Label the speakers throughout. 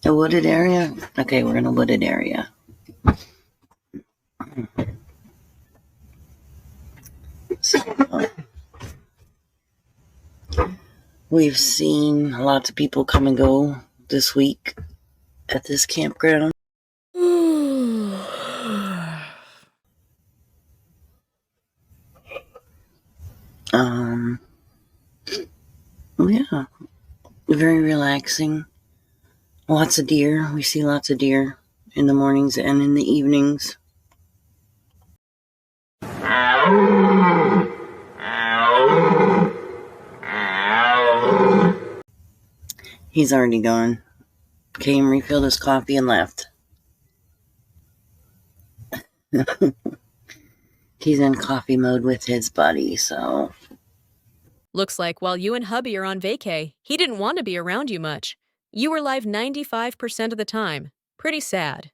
Speaker 1: A wooded area? Okay, we're in a wooded area. So, we've seen lots of people come and go this week at this campground. Yeah, very relaxing. Lots of deer. We see lots of deer in the mornings and in the evenings. He's already gone. Came, refilled his coffee, and left. He's in coffee mode with his buddy, so...
Speaker 2: Looks like while you and hubby are on vacay, he didn't want to be around you much. You were live 95% of the time. Pretty sad.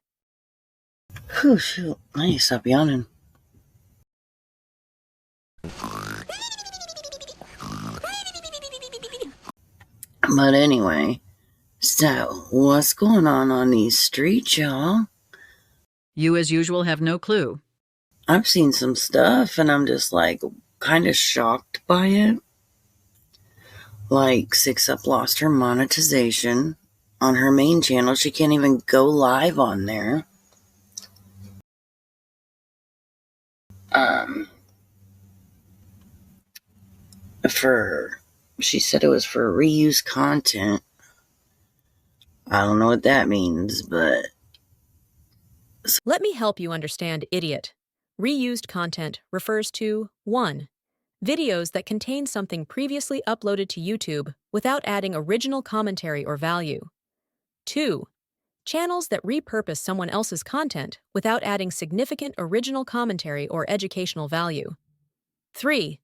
Speaker 1: Whew, shoot. I need to stop yawning. But anyway, so what's going on these streets, y'all?
Speaker 3: You, as usual, have no clue.
Speaker 1: I've seen some stuff, and I'm just, kind of shocked by it. Like, Six Up lost her monetization on her main channel. She can't even go live on there. She said it was for reused content. I don't know what that means, but...
Speaker 2: Let me help you understand idiot. Reused content refers to 1. Videos that contain something previously uploaded to YouTube without adding original commentary or value. 2. Channels that repurpose someone else's content without adding significant original commentary or educational value. 3.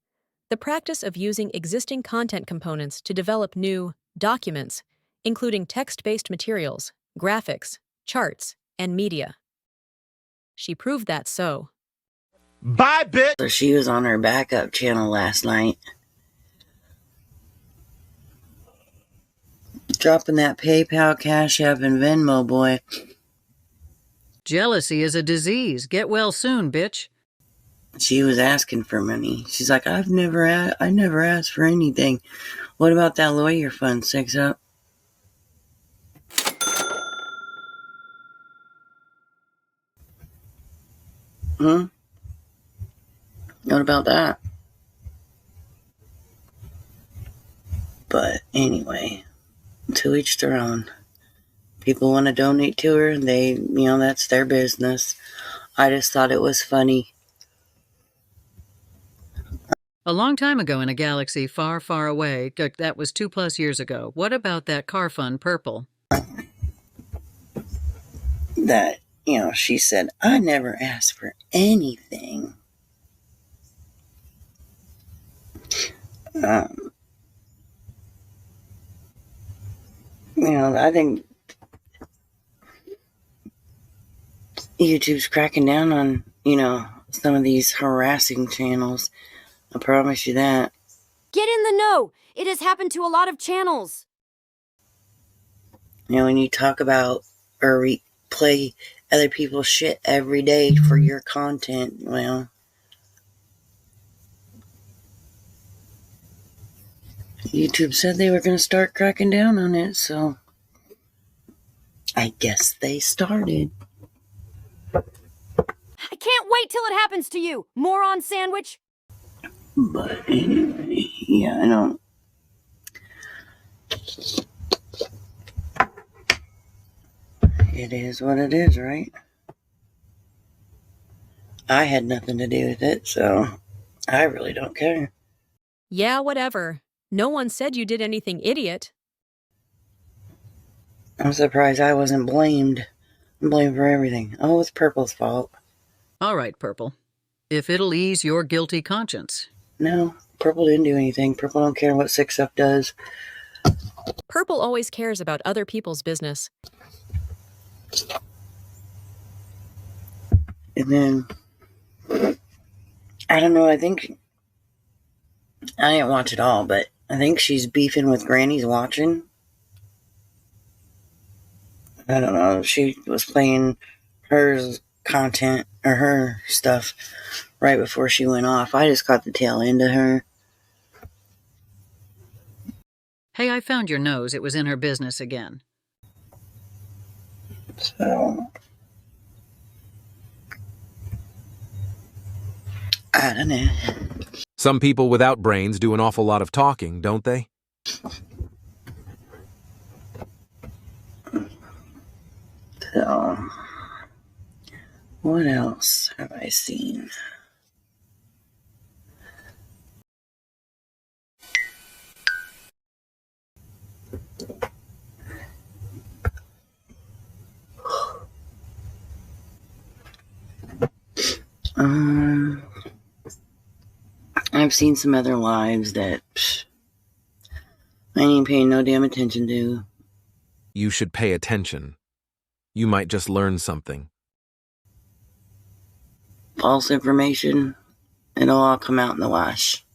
Speaker 2: The practice of using existing content components to develop new documents, including text-based materials, graphics, charts, and media. She proved that so.
Speaker 4: Bye, bitch!
Speaker 1: So she was on her backup channel last night. Dropping that PayPal, Cash App, and Venmo, boy.
Speaker 3: Jealousy is a disease. Get well soon, bitch.
Speaker 1: She was asking for money. She's like, I never asked for anything. What about that lawyer fund, Six Up? What about that? But anyway, to each their own. People want to donate to her, that's their business. I just thought it was funny.
Speaker 3: A long time ago in a galaxy far, far away, that was 2+ years ago, what about that car fund purple?
Speaker 1: That, she said, I never asked for anything. I think YouTube's cracking down on, some of these harassing channels. I promise you that.
Speaker 5: Get in the know. It has happened to a lot of channels.
Speaker 1: When you talk about or replay other people's shit every day for your content, YouTube said they were going to start cracking down on it, so I guess they started.
Speaker 5: I can't wait till it happens to you, moron sandwich.
Speaker 1: But anyway, yeah, I don't. It is what it is, right? I had nothing to do with it, so I really don't care.
Speaker 2: Yeah, whatever. No one said you did anything idiot.
Speaker 1: I'm surprised I wasn't blamed. I'm blamed for everything. Oh, it's Purple's fault.
Speaker 3: All right, Purple. If it'll ease your guilty conscience.
Speaker 1: No, Purple didn't do anything. Purple don't care what Six Up does.
Speaker 2: Purple always cares about other people's business.
Speaker 1: And then, I don't know, I think, I didn't watch it all, but I think she's beefing with Granny's watching. I don't know. She was playing her content or her stuff right before she went off. I just caught the tail end of her.
Speaker 3: Hey, I found your nose. It was in her business again.
Speaker 1: So, I don't know.
Speaker 6: Some people without brains do an awful lot of talking, don't they?
Speaker 1: So, what else have I seen? I've seen some other lives that I ain't paying no damn attention to.
Speaker 6: You should pay attention. You might just learn something.
Speaker 1: False information, it'll all come out in the wash.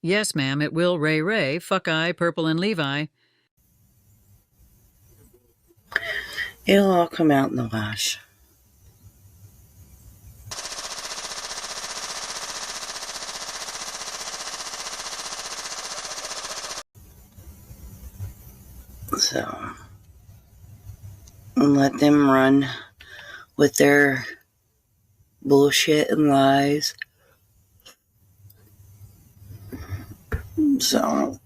Speaker 3: Yes, ma'am, it will. Ray Ray, Fuck Eye, Purple, and Levi.
Speaker 1: It'll all come out in the wash. So, let them run with their bullshit and lies. So,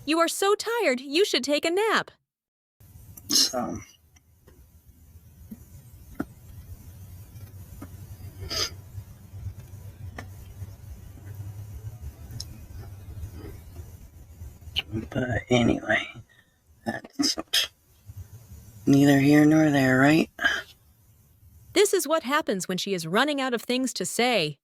Speaker 2: You are so tired, you should take a nap.
Speaker 1: But anyway, that's neither here nor there, right?
Speaker 2: This is what happens when she is running out of things to say.